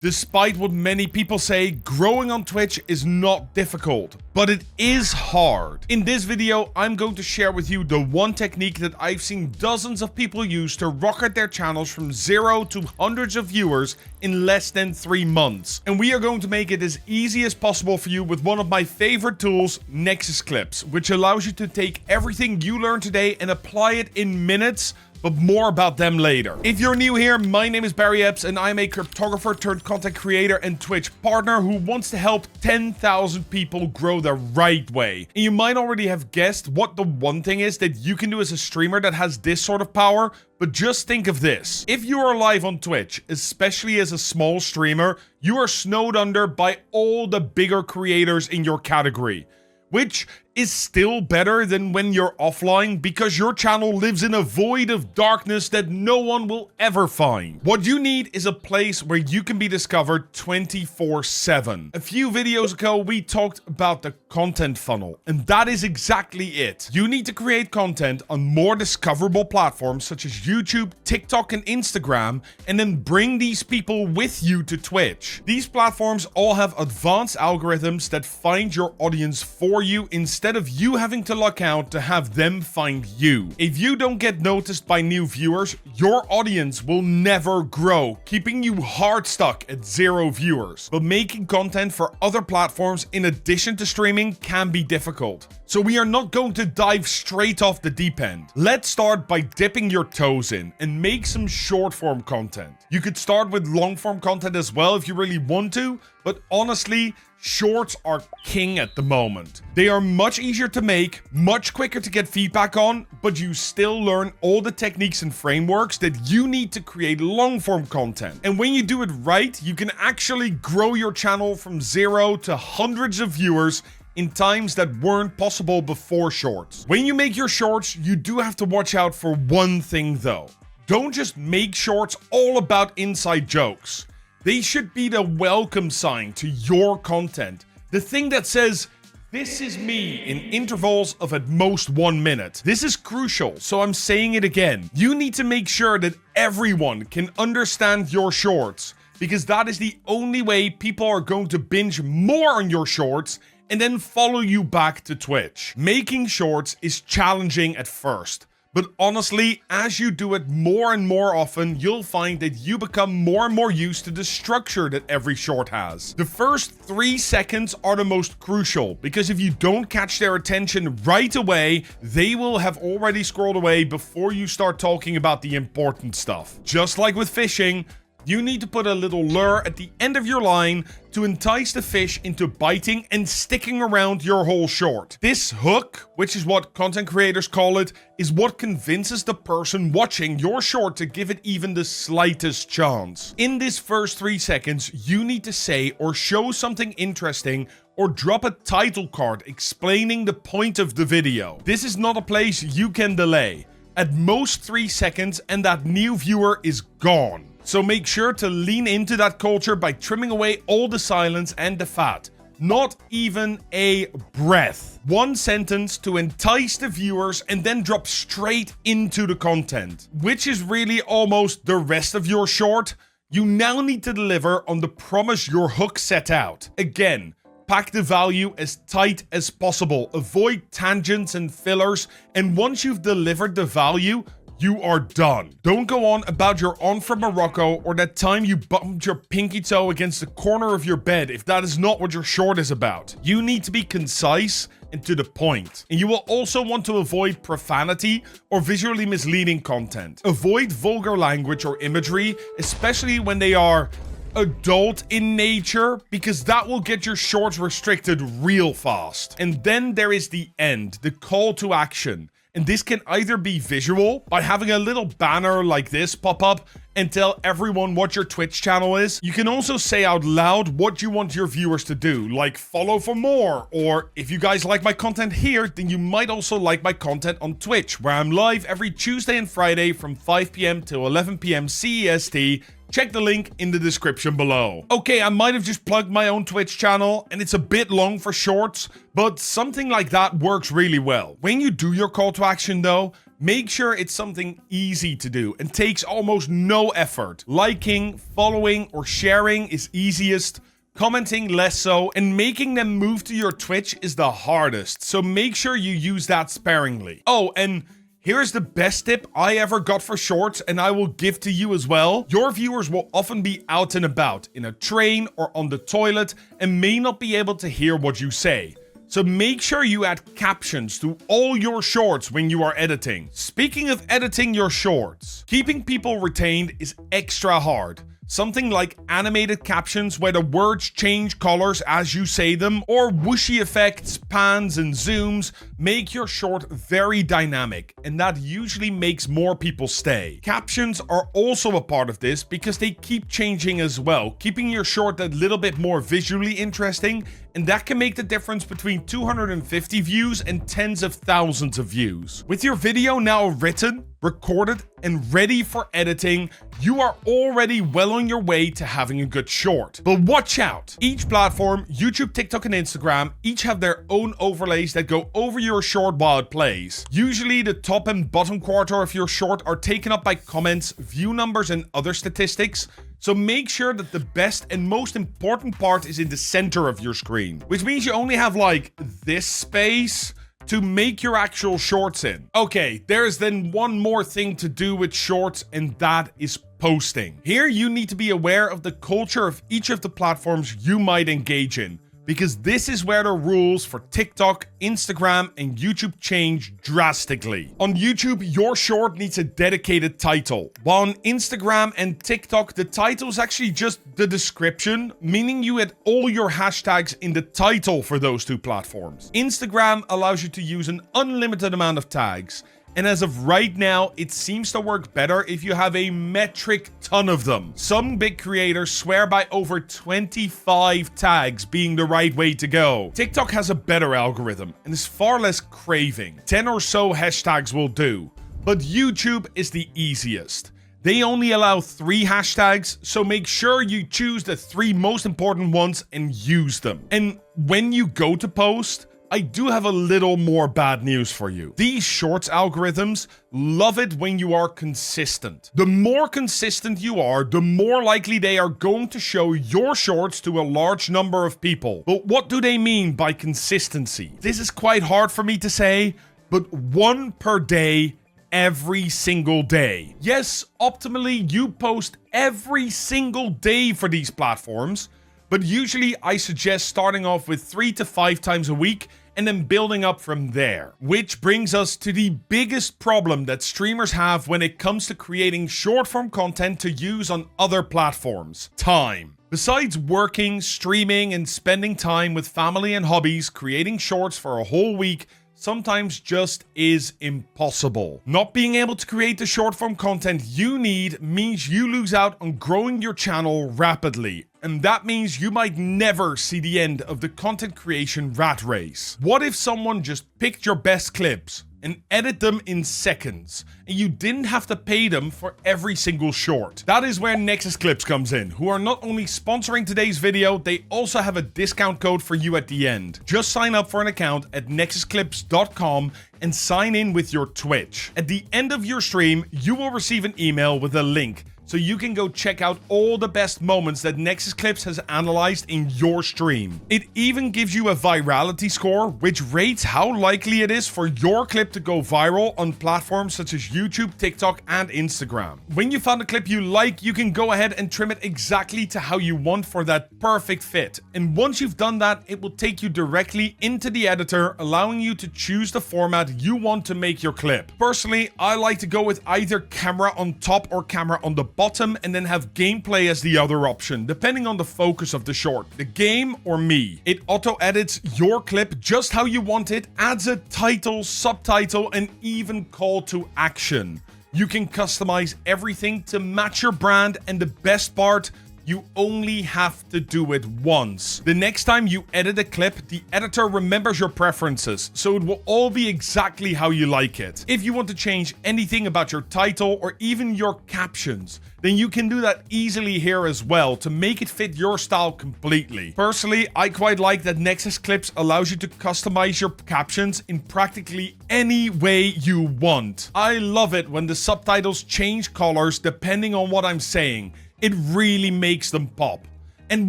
Despite what many people say, growing on Twitch is not difficult, but it is hard. In this video, I'm going to share with you the one technique that I've seen dozens of people use to rocket their channels from 0 to hundreds of viewers in less than 3 months. And we are going to make it as easy as possible for you with one of my favorite tools, NexusClips, which allows you to take everything you learned today and apply it in minutes, but more about them later. If you're new here, my name is Barry Epps and I'm a cryptographer turned content creator and Twitch partner who wants to help 10,000 people grow the right way. And you might already have guessed what the one thing is that you can do as a streamer that has this sort of power, but just think of this. If you are live on Twitch, especially as a small streamer, you are snowed under by all the bigger creators in your category, which is still better than when you're offline because your channel lives in a void of darkness that no one will ever find. What you need is a place where you can be discovered 24/7. A few videos ago, we talked about the content funnel, and that is exactly it. You need to create content on more discoverable platforms such as YouTube, TikTok, and Instagram, and then bring these people with you to Twitch. These platforms all have advanced algorithms that find your audience for you instead of you having to luck out to have them find you. If you don't get noticed by new viewers, your audience will never grow, keeping you hard stuck at 0 viewers. But making content for other platforms in addition to streaming can be difficult. So we are not going to dive straight off the deep end. Let's start by dipping your toes in and make some short form content. You could start with long form content as well if you really want to, but honestly, shorts are king at the moment. They are much easier to make, much quicker to get feedback on, but you still learn all the techniques and frameworks that you need to create long form content. And when you do it right, you can actually grow your channel from 0 to hundreds of viewers in times that weren't possible before shorts. When you make your shorts, you do have to watch out for one thing though. Don't just make shorts all about inside jokes. They should be the welcome sign to your content. The thing that says, "This is me," in intervals of at most 1 minute. This is crucial, so I'm saying it again. You need to make sure that everyone can understand your shorts, because that is the only way people are going to binge more on your shorts and then follow you back to Twitch. Making shorts is challenging at first, but honestly, as you do it more and more often, you'll find that you become more and more used to the structure that every short has. The first 3 seconds are the most crucial, because if you don't catch their attention right away, they will have already scrolled away before you start talking about the important stuff. Just like with fishing, you need to put a little lure at the end of your line to entice the fish into biting and sticking around your whole short. This hook, which is what content creators call it, is what convinces the person watching your short to give it even the slightest chance. In this first 3 seconds, you need to say or show something interesting or drop a title card explaining the point of the video. This is not a place you can delay. At most 3 seconds and that new viewer is gone. So make sure to lean into that culture by trimming away all the silence and the fat. Not even a breath. 1 sentence to entice the viewers and then drop straight into the content, which is really almost the rest of your short. You now need to deliver on the promise your hook set out. Again, pack the value as tight as possible. Avoid tangents and fillers, and once you've delivered the value, you are done. Don't go on about your aunt from Morocco or that time you bumped your pinky toe against the corner of your bed if that is not what your short is about. You need to be concise and to the point. And you will also want to avoid profanity or visually misleading content. Avoid vulgar language or imagery, especially when they are adult in nature, because that will get your shorts restricted real fast. And then there is the end, the call to action. And this can either be visual, by having a little banner like this pop up and tell everyone what your Twitch channel is. You can also say out loud what you want your viewers to do, like follow for more, or if you guys like my content here, then you might also like my content on Twitch, where I'm live every Tuesday and Friday from 5 p.m. to 11 p.m. CEST. Check the link in the description below. Okay, I might have just plugged my own Twitch channel, and it's a bit long for shorts, but something like that works really well. When you do your call to action though, Make sure it's something easy to do and takes almost no effort. Liking, following, or sharing is easiest. Commenting less so, and making them move to your Twitch is the hardest, so make sure you use that sparingly. Oh, and here's the best tip I ever got for shorts, and I will give to you as well. Your viewers will often be out and about, in a train or on the toilet, and may not be able to hear what you say. So make sure you add captions to all your shorts when you are editing. Speaking of editing your shorts, keeping people retained is extra hard. Something like animated captions where the words change colors as you say them, or whooshy effects, pans and zooms make your short very dynamic, and that usually makes more people stay. Captions are also a part of this because they keep changing as well, keeping your short a little bit more visually interesting, and that can make the difference between 250 views and tens of thousands of views. With your video now written, recorded, and ready for editing, you are already well on your way to having a good short. But watch out! Each platform, YouTube, TikTok, and Instagram, each have their own overlays that go over your short while it plays. Usually the top and bottom quarter of your short are taken up by comments, view numbers, and other statistics. So make sure that the best and most important part is in the center of your screen, which means you only have like this space to make your actual shorts in. Okay, there's then one more thing to do with shorts, and that is posting. Here you need to be aware of the culture of each of the platforms you might engage in, because this is where the rules for TikTok, Instagram, and YouTube change drastically. On YouTube, your short needs a dedicated title, while on Instagram and TikTok, the title is actually just the description, meaning you add all your hashtags in the title for those two platforms. Instagram allows you to use an unlimited amount of tags, and as of right now, it seems to work better if you have a metric ton of them. Some big creators swear by over 25 tags being the right way to go. TikTok has a better algorithm and is far less craving. 10 or so hashtags will do. But YouTube is the easiest. They only allow 3 hashtags, so make sure you choose the 3 most important ones and use them. And when you go to post, I do have a little more bad news for you. These shorts algorithms love it when you are consistent. The more consistent you are, the more likely they are going to show your shorts to a large number of people. But what do they mean by consistency? This is quite hard for me to say, but 1 per day, every single day. Yes, optimally, you post every single day for these platforms, but usually I suggest starting off with 3 to 5 times a week and then building up from there. Which brings us to the biggest problem that streamers have when it comes to creating short-form content to use on other platforms: time. Besides working, streaming, and spending time with family and hobbies, creating shorts for a whole week sometimes just is impossible. Not being able to create the short-form content you need means you lose out on growing your channel rapidly. And that means you might never see the end of the content creation rat race. What if someone just picked your best clips and edit them in seconds, and you didn't have to pay them for every single short? That is where NexusClips comes in, who are not only sponsoring today's video, they also have a discount code for you at the end. Just sign up for an account at NexusClips.com and sign in with your Twitch. At the end of your stream, you will receive an email with a link, so you can go check out all the best moments that NexusClips has analyzed in your stream. It even gives you a virality score, which rates how likely it is for your clip to go viral on platforms such as YouTube, TikTok, and Instagram. When you found a clip you like, you can go ahead and trim it exactly to how you want for that perfect fit. And once you've done that, it will take you directly into the editor, allowing you to choose the format you want to make your clip. Personally, I like to go with either camera on top or camera on the bottom, and then have gameplay as the other option, depending on the focus of the short, the game or me. It auto edits your clip just how you want it, adds a title, subtitle, and even call to action. You can customize everything to match your brand, and the best part, You only have to do it once. The next time you edit a clip, the editor remembers your preferences, so it will all be exactly how you like it. If you want to change anything about your title or even your captions, then you can do that easily here as well to make it fit your style completely. Personally, I quite like that NexusClips allows you to customize your captions in practically any way you want. I love it when the subtitles change colors depending on what I'm saying. It really makes them pop. And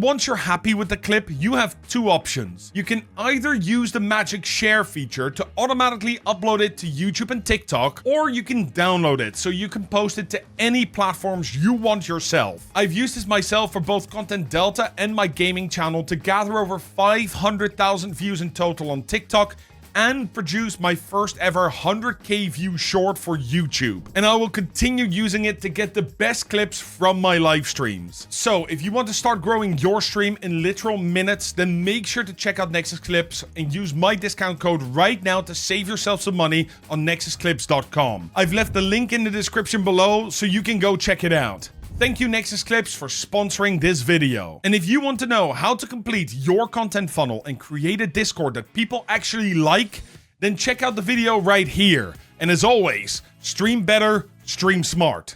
once you're happy with the clip, you have two options. You can either use the magic share feature to automatically upload it to YouTube and TikTok, or you can download it so you can post it to any platforms you want yourself. I've used this myself for both Content Delta and my gaming channel to gather over 500,000 views in total on TikTok and produce my first ever 100k view short for YouTube. And I will continue using it to get the best clips from my live streams. So if you want to start growing your stream in literal minutes, then make sure to check out NexusClips and use my discount code right now to save yourself some money on NexusClips.com. I've left the link in the description below so you can go check it out. Thank you NexusClips for sponsoring this video. And if you want to know how to complete your content funnel and create a Discord that people actually like, then check out the video right here. And as always, stream better, stream smart.